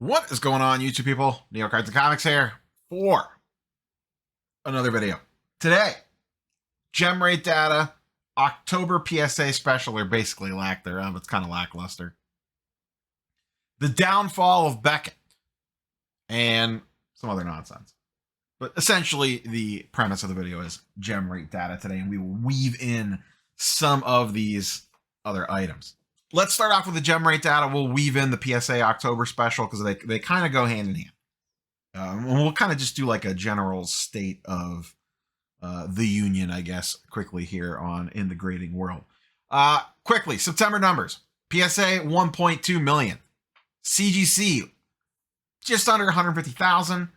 What is going on, YouTube people? Neo Cards and Comics here for another video. Today, Gemrate Data, October PSA special, or basically lack thereof. It's kind of lackluster. The downfall of Beckett, and some other nonsense. But essentially, the premise of the video is Gemrate Data today, and we will weave in some of these other items. Let's start off with the Gemrate Data. We'll weave in the PSA October special because they kind of go hand in hand. And we'll kind of just do like a general state of the union, I guess, quickly here on In the Grading World. Quickly, September numbers. PSA, 1.2 million. CGC, just under 150,000.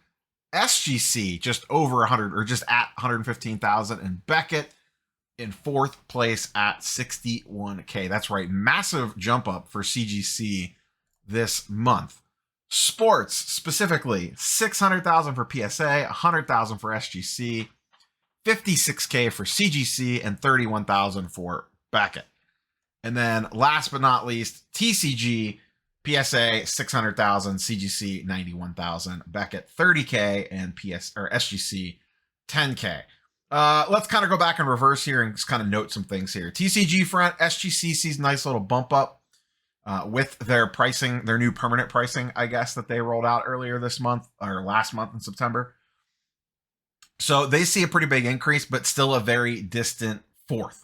SGC, just over 100, or just at 115,000. And Beckett, in fourth place at 61K. That's right. Massive jump up for CGC this month. Sports, specifically, 600,000 for PSA, 100,000 for SGC, 56K for CGC, and 31,000 for Beckett. And then last but not least, TCG, PSA, 600,000, CGC, 91,000, Beckett, 30K, and SGC, 10K. Let's kind of go back in reverse here and just kind of note some things here. TCG front, SGC sees a nice little bump up with their pricing, their new permanent pricing, I guess, that they rolled out earlier this month or last month in September. So they see a pretty big increase, but still a very distant fourth,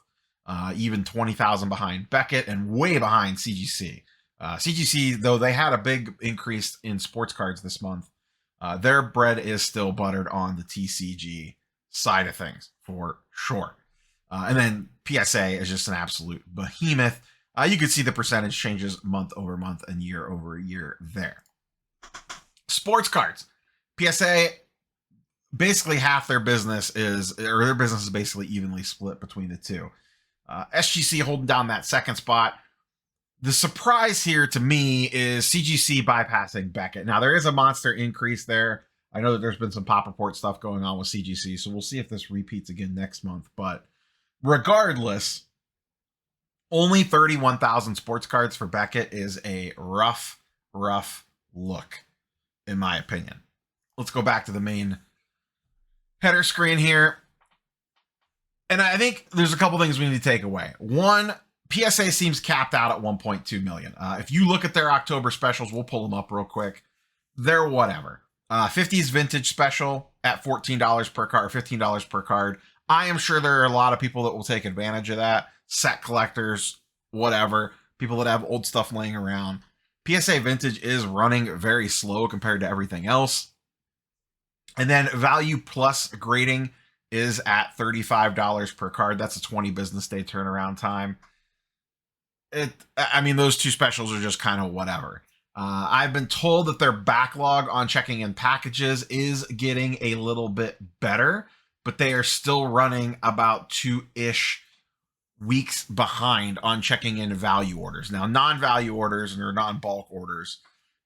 even 20,000 behind Beckett and way behind CGC. CGC, though they had a big increase in sports cards this month, their bread is still buttered on the TCG side of things for sure. And then PSA is just an absolute behemoth. You could see the percentage changes month over month and year over year there. Sports cards. PSA, basically half their business is, or their business is basically evenly split between the two. SGC holding down that second spot. The surprise here to me is CGC bypassing Beckett. Now, there is a monster increase there. I know that there's been some pop report stuff going on with CGC, so we'll see if this repeats again next month. But regardless, only 31,000 sports cards for Beckett is a rough look, in my opinion. Let's go back to the main header screen here. And I think there's a couple things we need to take away. One, PSA seems capped out at 1.2 million. If you look at their October specials, we'll pull them up real quick. They're whatever. 50s vintage special at $14 per card, $15 per card. I am sure there are a lot of people that will take advantage of that. Set collectors, whatever. People that have old stuff laying around. PSA vintage is running very slow compared to everything else. And then value plus grading is at $35 per card. That's a 20 business day turnaround time. I mean, those two specials are just kind of whatever. I've been told that their backlog on checking in packages is getting a little bit better, but they are still running about 2-ish weeks behind on checking in value orders. Now, non-value orders or non-bulk orders,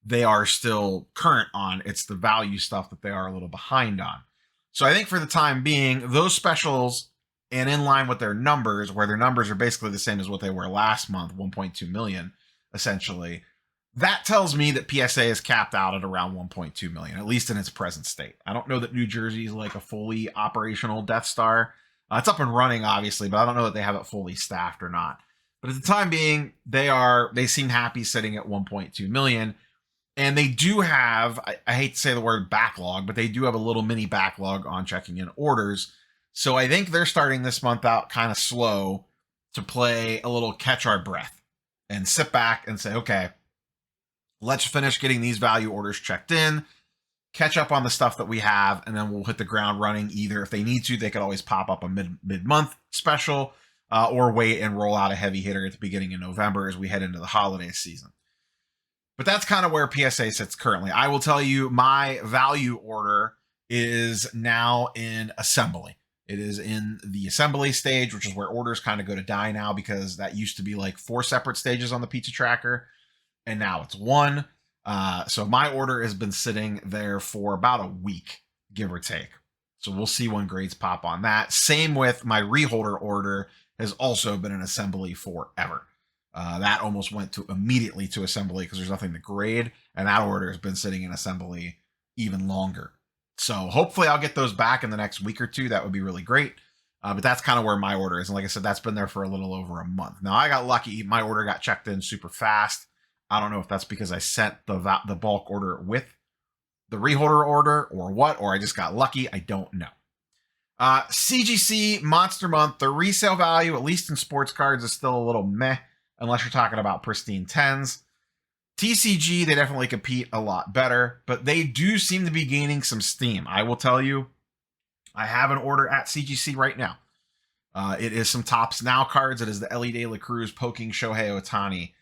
they are still current on. It's the value stuff that they are a little behind on. So I think for the time being, those specials, and in line with their numbers, where their numbers are basically the same as what they were last month, 1.2 million, essentially, that tells me that PSA is capped out at around 1.2 million, at least in its present state. I don't know that New Jersey is like a fully operational Death Star. It's up and running, obviously, but I don't know that they have it fully staffed or not. But at the time being, they seem happy sitting at 1.2 million. And they do have, I hate to say the word backlog, but they do have a little mini backlog on checking in orders. So I think they're starting this month out kind of slow to play a little catch our breath and sit back and say, okay, let's finish getting these value orders checked in, catch up on the stuff that we have, and then we'll hit the ground running. Either if they need to, they could always pop up a mid-month special or wait and roll out a heavy hitter at the beginning of November as we head into the holiday season. But that's kind of where PSA sits currently. I will tell you, my value order is now in assembly. It is in the assembly stage, which is where orders kind of go to die now, because that used to be like 4 separate stages on the pizza tracker, and now it's 1. So my order has been sitting there for about a week, give or take. So we'll see when grades pop on that. Same with my reholder order, has also been in assembly forever. That almost went to immediately to assembly because there's nothing to grade, and that order has been sitting in assembly even longer. So hopefully I'll get those back in the next week or two. That would be really great. But that's kind of where my order is. And like I said, that's been there for a little over a month. Now I got lucky. My order got checked in super fast. I don't know if that's because I sent the bulk order with the reholder order or what, or I just got lucky. I don't know. CGC Monster Month, the resale value, at least in sports cards, is still a little meh, unless you're talking about pristine 10s. TCG, they definitely compete a lot better, but they do seem to be gaining some steam. I will tell you, I have an order at CGC right now. It is some Topps Now cards. It is the Ellie De La Cruz poking Shohei Ohtani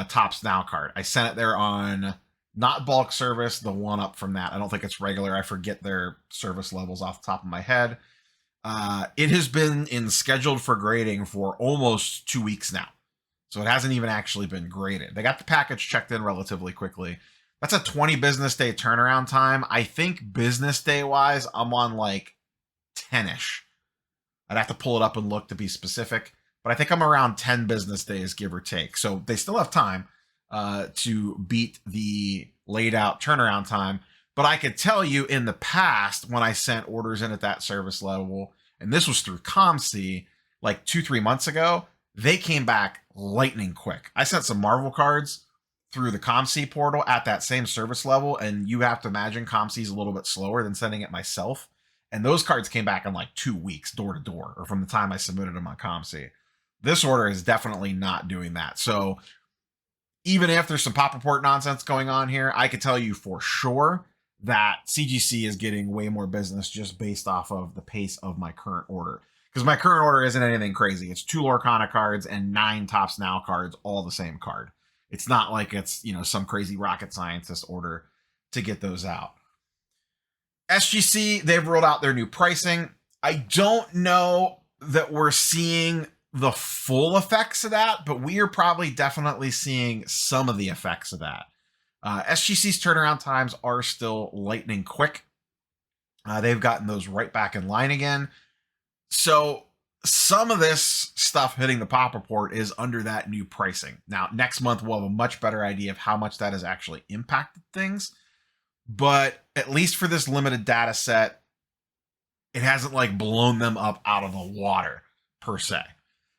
Topps Now card. I sent it there on not bulk service, the one up from that. I don't think it's regular. I forget their service levels off the top of my head. It has been scheduled for grading for almost 2 weeks now. So it hasn't even actually been graded. They got the package checked in relatively quickly. That's a 20 business day turnaround time. I think business day wise, I'm on like 10-ish. I'd have to pull it up and look to be specific, but I think I'm around 10 business days, give or take. So they still have time to beat the laid out turnaround time. But I could tell you in the past, when I sent orders in at that service level, and this was through ComC like 2-3 months ago, they came back lightning quick. I sent some Marvel cards through the ComC portal at that same service level, and you have to imagine ComC is a little bit slower than sending it myself. And those cards came back in like 2 weeks, door to door, or from the time I submitted them on ComC. This order is definitely not doing that. So even if there's some pop report nonsense going on here, I could tell you for sure that CGC is getting way more business just based off of the pace of my current order. Because my current order isn't anything crazy. It's 2 Lorcana cards and 9 Topps Now cards, all the same card. It's not like it's, some crazy rocket scientist order to get those out. SGC, they've rolled out their new pricing. I don't know that we're seeing the full effects of that, but we are probably definitely seeing some of the effects of that. SGC's turnaround times are still lightning quick. They've gotten those right back in line again. So some of this stuff hitting the pop report is under that new pricing. Now, next month, we'll have a much better idea of how much that has actually impacted things. But at least for this limited data set, it hasn't like blown them up out of the water per se.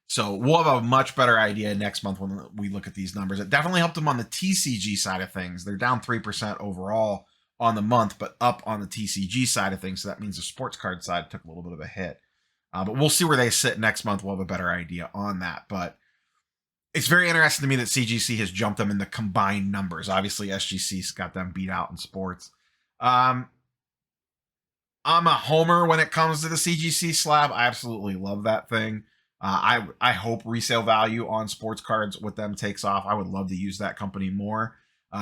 So we'll have a much better idea next month when we look at these numbers. It definitely helped them on the TCG side of things. They're down 3% overall on the month, but up on the TCG side of things. So that means the sports card side took a little bit of a hit. But we'll see where they sit next month. We'll have a better idea on that. But it's very interesting to me that CGC has jumped them in the combined numbers. Obviously, SGC's got them beat out in sports. I'm a homer when it comes to the CGC slab. I absolutely love that thing. I hope resale value on sports cards with them takes off. I would love to use that company more.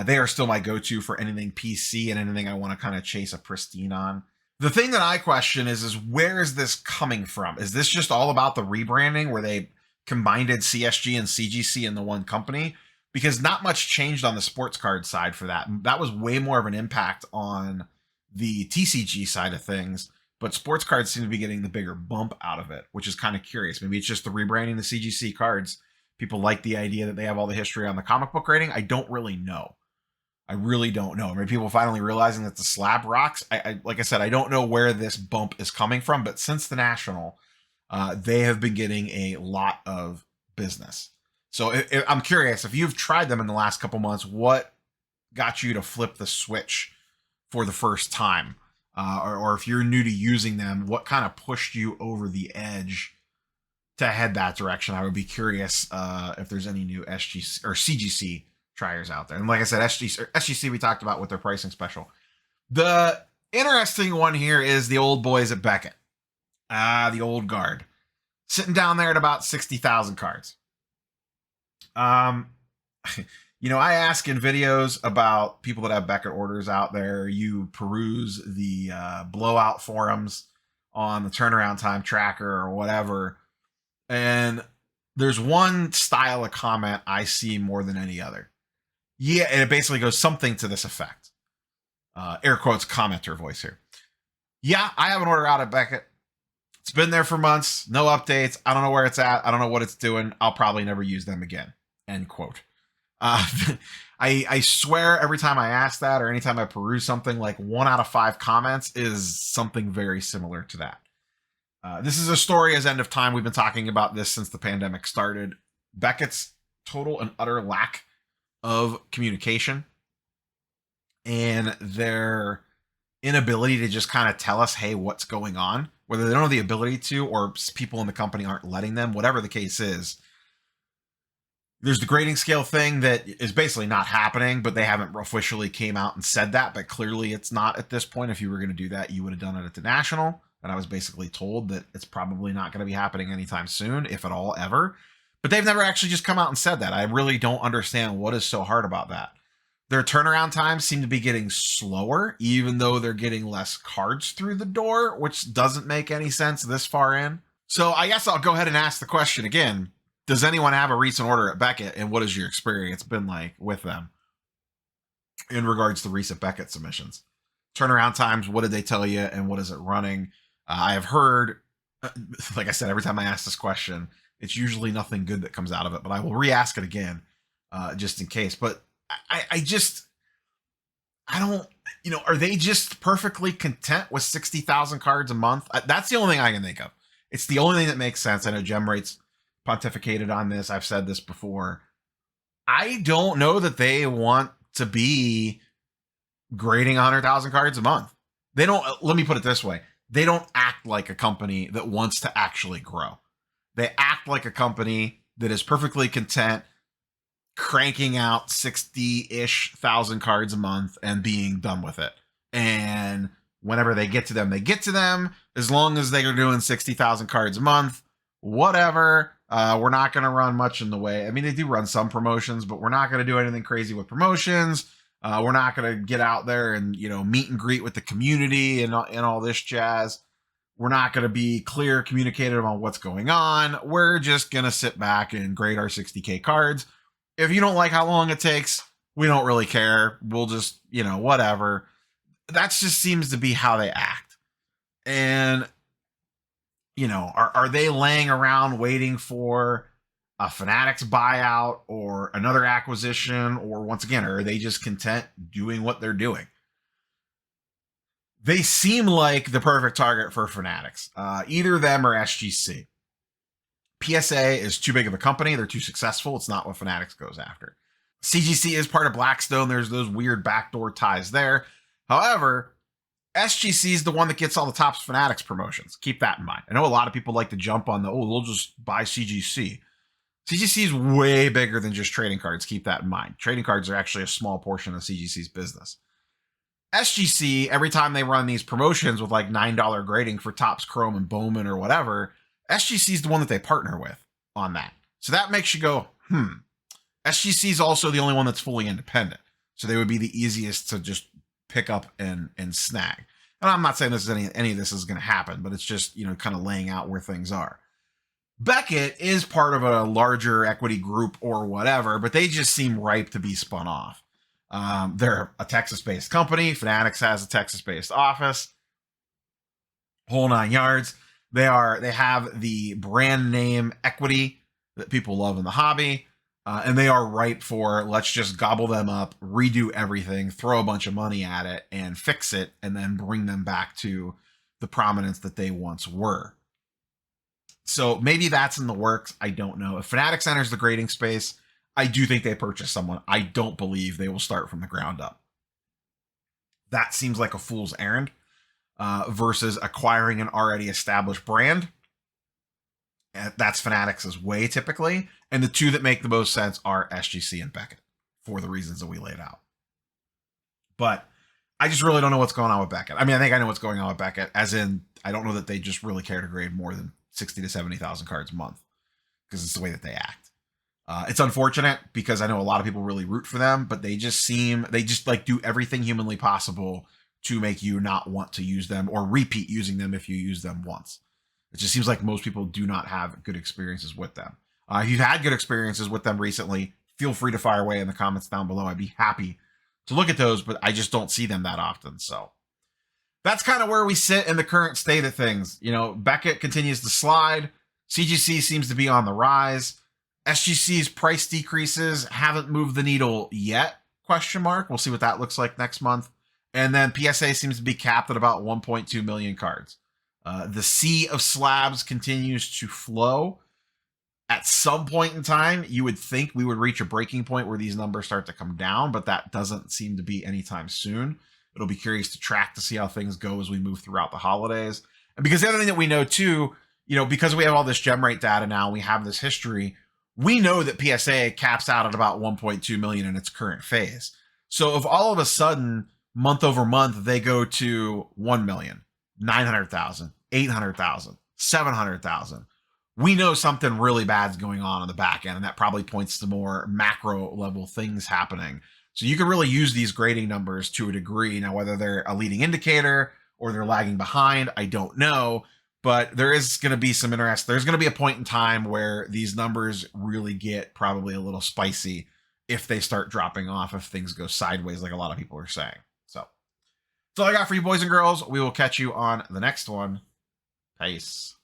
They are still my go-to for anything PC and anything I want to kind of chase a pristine on. The thing that I question is where is this coming from? Is this just all about the rebranding where they combined CSG and CGC in the one company? Because not much changed on the sports card side for that. That was way more of an impact on the TCG side of things, but sports cards seem to be getting the bigger bump out of it, which is kind of curious. Maybe it's just the rebranding the CGC cards. People like the idea that they have all the history on the comic book rating. I don't really know. I really don't know. Maybe people finally realizing that the slab rocks. Like I said, I don't know where this bump is coming from, but since the National, they have been getting a lot of business. So I'm curious, if you've tried them in the last couple months, what got you to flip the switch for the first time? Or if you're new to using them, what kind of pushed you over the edge to head that direction? I would be curious if there's any new SGC or CGC triers out there. And like I said, SGC we talked about with their pricing special. The interesting one here is the old boys at Beckett. The old guard. Sitting down there at about 60,000 cards. I ask in videos about people that have Beckett orders out there. You peruse the blowout forums on the turnaround time tracker or whatever. And there's one style of comment I see more than any other. Yeah, and it basically goes something to this effect. Air quotes commenter voice here. Yeah, I have an order out at Beckett. It's been there for months. No updates. I don't know where it's at. I don't know what it's doing. I'll probably never use them again. end quote. I swear every time I ask that or anytime I peruse something, like 1 out of 5 comments is something very similar to that. This is a story as end of time. We've been talking about this since the pandemic started. Beckett's total and utter lack of communication and their inability to just kind of tell us, hey, what's going on, whether they don't have the ability to or people in the company aren't letting them, whatever the case is. There's the grading scale thing that is basically not happening, but they haven't officially came out and said that, but clearly it's not at this point. If you were going to do that, you would have done it at the national. And I was basically told that it's probably not going to be happening anytime soon, if at all, ever. But they've never actually just come out and said that. I really don't understand what is so hard about that. Their turnaround times seem to be getting slower, even though they're getting less cards through the door, which doesn't make any sense this far in. So I guess I'll go ahead and ask the question again. Does anyone have a recent order at Beckett, and what has your experience been like with them in regards to recent Beckett submissions? Turnaround times, what did they tell you, and what is it running? I have heard, like I said, every time I ask this question, it's usually nothing good that comes out of it, but I will re-ask it again just in case. But I don't, are they just perfectly content with 60,000 cards a month? That's the only thing I can think of. It's the only thing that makes sense. I know Gemrate's pontificated on this. I've said this before. I don't know that they want to be grading 100,000 cards a month. They don't, let me put it this way. They don't act like a company that wants to actually grow. They act like a company that is perfectly content cranking out 60-ish thousand cards a month and being done with it. And whenever they get to them, they get to them. As long as they are doing 60,000 cards a month, whatever. We're not going to run much in the way. I mean, they do run some promotions, but we're not going to do anything crazy with promotions. We're not going to get out there and, meet and greet with the community and all this jazz. We're not going to be clear communicative on what's going on. We're just going to sit back and grade our 60K cards. If you don't like how long it takes, we don't really care. We'll just, whatever. That just seems to be how they act. And, are they laying around waiting for a Fanatics buyout or another acquisition? Or once again, are they just content doing what they're doing? They seem like the perfect target for Fanatics. Either them or SGC. PSA is too big of a company. They're too successful. It's not what Fanatics goes after. CGC is part of Blackstone. There's those weird backdoor ties there. However, SGC is the one that gets all the top Fanatics promotions. Keep that in mind. I know a lot of people like to jump on they'll just buy CGC. CGC is way bigger than just trading cards. Keep that in mind. Trading cards are actually a small portion of CGC's business. SGC, every time they run these promotions with like $9 grading for Topps, Chrome, and Bowman or whatever, SGC is the one that they partner with on that. So that makes you go, SGC is also the only one that's fully independent. So they would be the easiest to just pick up and snag. And I'm not saying this is any of this is going to happen, but it's just, kind of laying out where things are. Beckett is part of a larger equity group or whatever, but they just seem ripe to be spun off. They're a Texas-based company. Fanatics has a Texas-based office. Whole 9 yards. They have the brand name equity that people love in the hobby. And they are ripe for, let's just gobble them up, redo everything, throw a bunch of money at it, and fix it, and then bring them back to the prominence that they once were. So maybe that's in the works. I don't know. If Fanatics enters the grading space, I do think they purchase someone. I don't believe they will start from the ground up. That seems like a fool's errand versus acquiring an already established brand. That's Fanatics' way typically. And the two that make the most sense are SGC and Beckett for the reasons that we laid out. But I just really don't know what's going on with Beckett. I mean, I think I know what's going on with Beckett, as in, I don't know that they just really care to grade more than 60 to 70,000 cards a month because it's the way that they act. It's unfortunate because I know a lot of people really root for them, but they just like do everything humanly possible to make you not want to use them or repeat using them if you use them once. It just seems like most people do not have good experiences with them. If you've had good experiences with them recently, feel free to fire away in the comments down below. I'd be happy to look at those, but I just don't see them that often. So that's kind of where we sit in the current state of things. Beckett continues to slide. CGC seems to be on the rise. SGC's price decreases haven't moved the needle yet, question mark. We'll see what that looks like next month. And then PSA seems to be capped at about 1.2 million cards. The sea of slabs continues to flow. At some point in time, you would think we would reach a breaking point where these numbers start to come down, but that doesn't seem to be anytime soon. It'll be curious to track to see how things go as we move throughout the holidays. And because the other thing that we know too, because we have all this gem rate data now, we have this history, we know that PSA caps out at about 1.2 million in its current phase. So if all of a sudden, month over month, they go to 1 million, 900,000, 800,000, 700,000, we know something really bad's going on the back end, and that probably points to more macro level things happening. So you can really use these grading numbers to a degree. Now, whether they're a leading indicator or they're lagging behind, I don't know. But there is going to be some interest. There's going to be a point in time where these numbers really get probably a little spicy if they start dropping off, if things go sideways, like a lot of people are saying. So that's all I got for you, boys and girls. We will catch you on the next one. Peace.